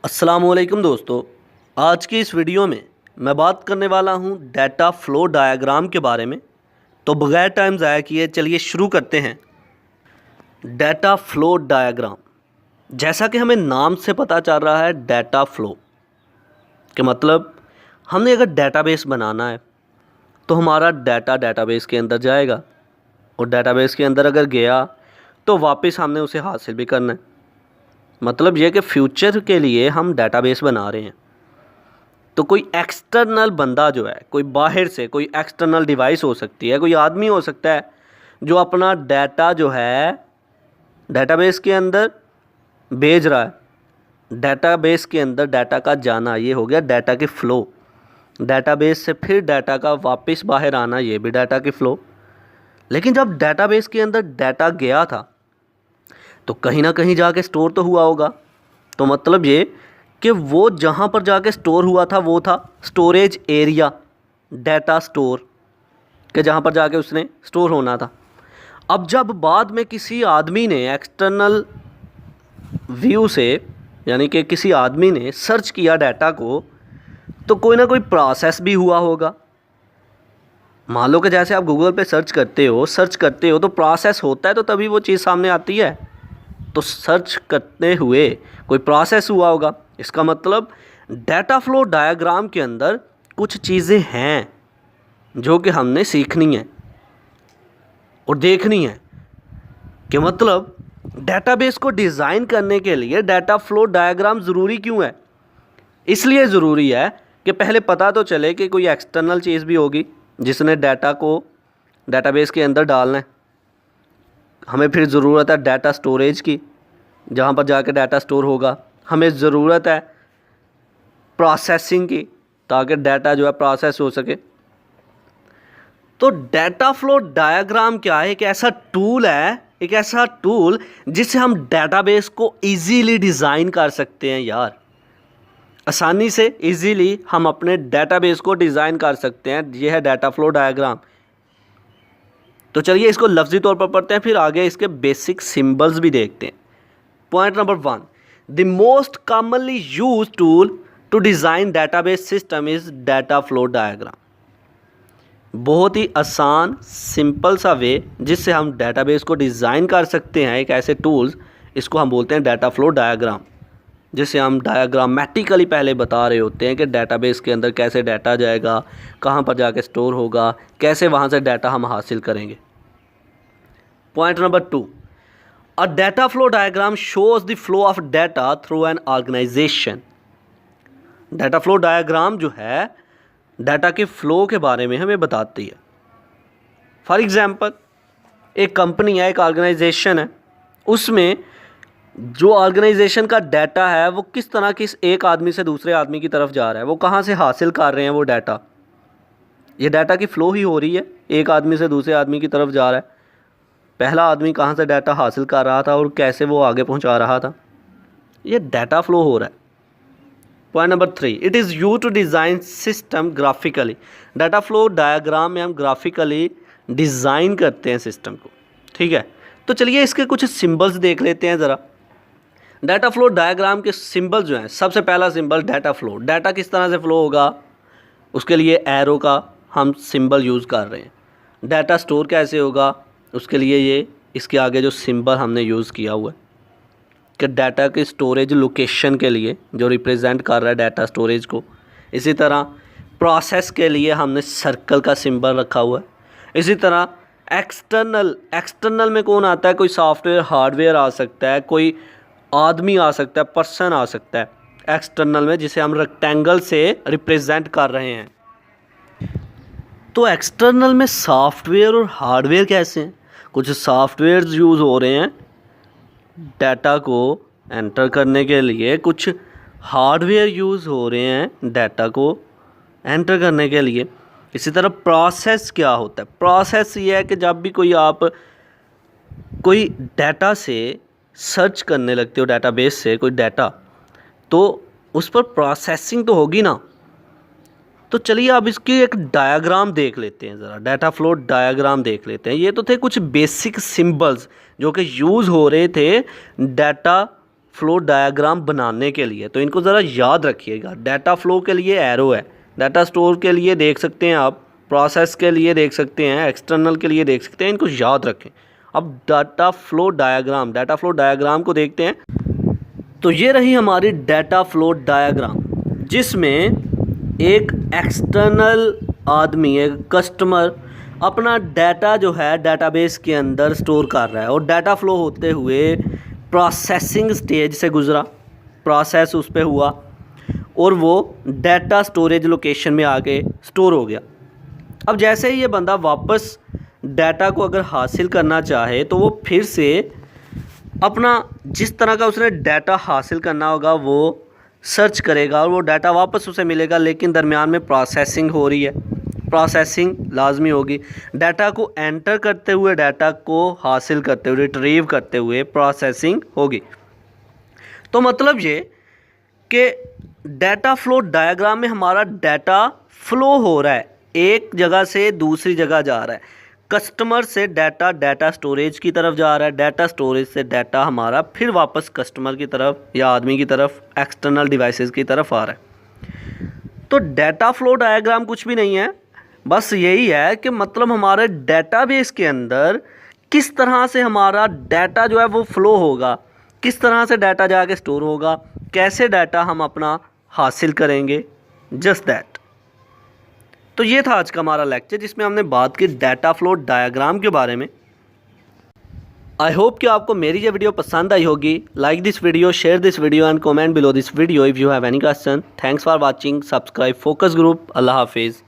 अस्सलामुअलैकुम दोस्तों, आज की इस वीडियो में मैं बात करने वाला हूं डाटा फ्लो डायग्राम के बारे में। तो बगैर टाइम ज़ाया किए चलिए शुरू करते हैं। डाटा फ्लो डायग्राम, जैसा कि हमें नाम से पता चल रहा है, डाटा फ्लो के मतलब हमने अगर डेटाबेस बनाना है तो हमारा डाटा डेटाबेस के अंदर जाएगा और डेटाबेस के अंदर अगर गया तो वापस हमने उसे हासिल भी करना है। मतलब यह कि फ्यूचर के लिए हम डेटाबेस बना रहे हैं। तो कोई एक्सटर्नल बंदा जो है, कोई बाहर से कोई एक्सटर्नल डिवाइस हो सकती है, कोई आदमी हो सकता है जो अपना डाटा जो है डेटाबेस के अंदर भेज रहा है। डेटाबेस के अंदर डाटा का जाना, ये हो गया डाटा के फ़्लो। डेटाबेस से फिर डाटा का वापस बाहर आना, ये भी डाटा के फ़्लो। लेकिन जब डेटाबेस के अंदर डाटा गया था तो कहीं ना कहीं जाके स्टोर तो हुआ होगा। तो मतलब ये कि वो जहाँ पर जाके स्टोर हुआ था वो था स्टोरेज एरिया, डाटा स्टोर के जहाँ पर जाके उसने स्टोर होना था। अब जब बाद में किसी आदमी ने एक्सटर्नल व्यू से, यानी कि किसी आदमी ने सर्च किया डाटा को, तो कोई ना कोई प्रोसेस भी हुआ होगा। मान लो कि जैसे आप गूगल पे सर्च करते हो तो प्रोसेस होता है तो तभी वो चीज़ सामने आती है। तो सर्च करते हुए कोई प्रोसेस हुआ होगा। इसका मतलब डाटा फ्लो डायग्राम के अंदर कुछ चीज़ें हैं जो कि हमने सीखनी है और देखनी है। कि मतलब डेटाबेस को डिज़ाइन करने के लिए डाटा फ्लो डायग्राम ज़रूरी क्यों है? इसलिए ज़रूरी है कि पहले पता तो चले कि कोई एक्सटर्नल चीज़ भी होगी जिसने डाटा को डेटाबेस के अंदर डालना है। हमें फिर ज़रूरत है डाटा स्टोरेज की, जहाँ पर जाके डाटा स्टोर होगा। हमें ज़रूरत है प्रोसेसिंग की, ताकि डाटा जो है प्रोसेस हो सके। तो डाटा फ्लो डायग्राम क्या है? एक ऐसा टूल है, एक ऐसा टूल जिससे हम डाटाबेस को इजीली डिज़ाइन कर सकते हैं। यार, आसानी से इजीली हम अपने डाटाबेस को डिज़ाइन कर सकते हैं। यह है डाटा फ्लो डायग्राम। तो चलिए इसको लफ्ज़ी तौर पर पढ़ते हैं, फिर आगे इसके बेसिक सिंबल्स भी देखते हैं। Point number 1, the most commonly used tool to design database system is data flow diagram. बहुत ही आसान सिंपल सा वे जिससे हम डाटाबेस को डिज़ाइन कर सकते हैं, एक ऐसे टूल्स, इसको हम बोलते हैं डाटा फ्लो डायग्राम। जिसे हम डायग्रामेटिकली पहले बता रहे होते हैं कि डाटाबेस के अंदर कैसे डाटा जाएगा, कहाँ पर जाके स्टोर होगा, कैसे वहाँ से डाटा हम हासिल करेंगे। Point number 2, a data flow diagram shows the flow of data through an organization. Data flow diagram जो है डाटा के फ़्लो के बारे में हमें बताती है। फॉर एग्ज़ाम्पल, एक कंपनी है, एक ऑर्गेनाइजेशन है, उसमें जो ऑर्गेनाइजेशन का डाटा है वो किस तरह किस एक आदमी से दूसरे आदमी की तरफ जा रहा है, वो कहाँ से हासिल कर रहे हैं वो डाटा। ये डाटा की फ़्लो ही हो रही है, एक आदमी से दूसरे आदमी की तरफ जा रहा है। पहला आदमी कहाँ से डाटा हासिल कर रहा था और कैसे वो आगे पहुँचा रहा था, ये डाटा फ़्लो हो रहा है। Point number 3, it is use to design system graphically. Data flow diagram में हम ग्राफिकली डिज़ाइन करते हैं सिस्टम को। ठीक है, तो चलिए इसके कुछ सिंबल्स देख लेते हैं ज़रा। डाटा फ्लो डायग्राम के सिंबल जो हैं, सबसे पहला सिंबल डाटा फ्लो। डाटा किस तरह से फ़्लो होगा उसके लिए एरो का हम सिंबल यूज़ कर रहे हैं। डाटा स्टोर कैसे होगा उसके लिए ये इसके आगे जो सिंबल हमने यूज़ किया हुआ है कि डाटा के स्टोरेज लोकेशन के लिए जो रिप्रेजेंट कर रहा है डाटा स्टोरेज को। इसी तरह प्रोसेस के लिए हमने सर्कल का सिंबल रखा हुआ है। इसी तरह एक्सटर्नल में कौन आता है? कोई सॉफ्टवेयर हार्डवेयर आ सकता है, कोई आदमी आ सकता है, पर्सन आ सकता है एक्सटर्नल में, जिसे हम रेक्टेंगल से रिप्रेजेंट कर रहे हैं। तो एक्सटर्नल में सॉफ्टवेयर और हार्डवेयर कैसे हैं? कुछ सॉफ्टवेयर यूज़ हो रहे हैं डाटा को एंटर करने के लिए, कुछ हार्डवेयर यूज़ हो रहे हैं डाटा को एंटर करने के लिए। इसी तरह प्रोसेस क्या होता है? प्रोसेस ये है कि जब भी कोई डाटा से सर्च करने लगते हो, डाटाबेस से कोई डाटा, तो उस पर प्रोसेसिंग तो होगी ना। तो चलिए अब इसकी एक डायग्राम देख लेते हैं ज़रा, डाटा फ्लो डायग्राम देख लेते हैं। ये तो थे कुछ बेसिक सिंबल्स जो कि यूज़ हो रहे थे डाटा फ्लो डायग्राम बनाने के लिए, तो इनको ज़रा याद रखिएगा। डाटा फ्लो के लिए एरो है, डाटा स्टोर के लिए देख सकते हैं आप, प्रोसेस के लिए देख सकते हैं, एक्सटर्नल के लिए देख सकते हैं, इनको याद रखें। अब डाटा फ्लो डायग्राम को देखते हैं। तो ये रही हमारी डाटा फ्लो डायग्राम, जिसमें एक एक्सटर्नल आदमी, एक कस्टमर अपना डाटा जो है डाटाबेस के अंदर स्टोर कर रहा है, और डाटा फ्लो होते हुए प्रोसेसिंग स्टेज से गुज़रा, प्रोसेस उस पर हुआ और वो डाटा स्टोरेज लोकेशन में आके स्टोर हो गया। अब जैसे ही ये बंदा वापस डाटा को अगर हासिल करना चाहे तो वो फिर से अपना जिस तरह का उसने डाटा हासिल करना होगा वो सर्च करेगा और वो डाटा वापस उसे मिलेगा, लेकिन दरमियान में प्रोसेसिंग हो रही है, प्रोसेसिंग लाजमी होगी। डाटा को एंटर करते हुए, डाटा को हासिल करते हुए, रिट्रीव करते हुए प्रोसेसिंग होगी। तो मतलब ये कि डाटा फ्लो डायग्राम में हमारा डाटा फ्लो हो रहा है, एक जगह से दूसरी जगह जा रहा है। कस्टमर से डाटा डाटा स्टोरेज की तरफ जा रहा है, डाटा स्टोरेज से डाटा हमारा फिर वापस कस्टमर की तरफ या आदमी की तरफ, एक्सटर्नल डिवाइसेस की तरफ आ रहा है। तो डाटा फ्लो डायग्राम कुछ भी नहीं है, बस यही है कि मतलब हमारे डाटाबेस के अंदर किस तरह से हमारा डाटा जो है वो फ्लो होगा, किस तरह से डाटा जाके स्टोर होगा, कैसे डाटा हम अपना हासिल करेंगे, जस्ट दैट। तो ये था आज का हमारा लेक्चर, जिसमें हमने बात की डाटा फ्लो डायग्राम के बारे में। आई होप कि आपको मेरी ये वीडियो पसंद आई होगी। Like this video, share this video and comment below this video if you have any question. Thanks for watching. Subscribe focus group. अल्लाह हाफिज़।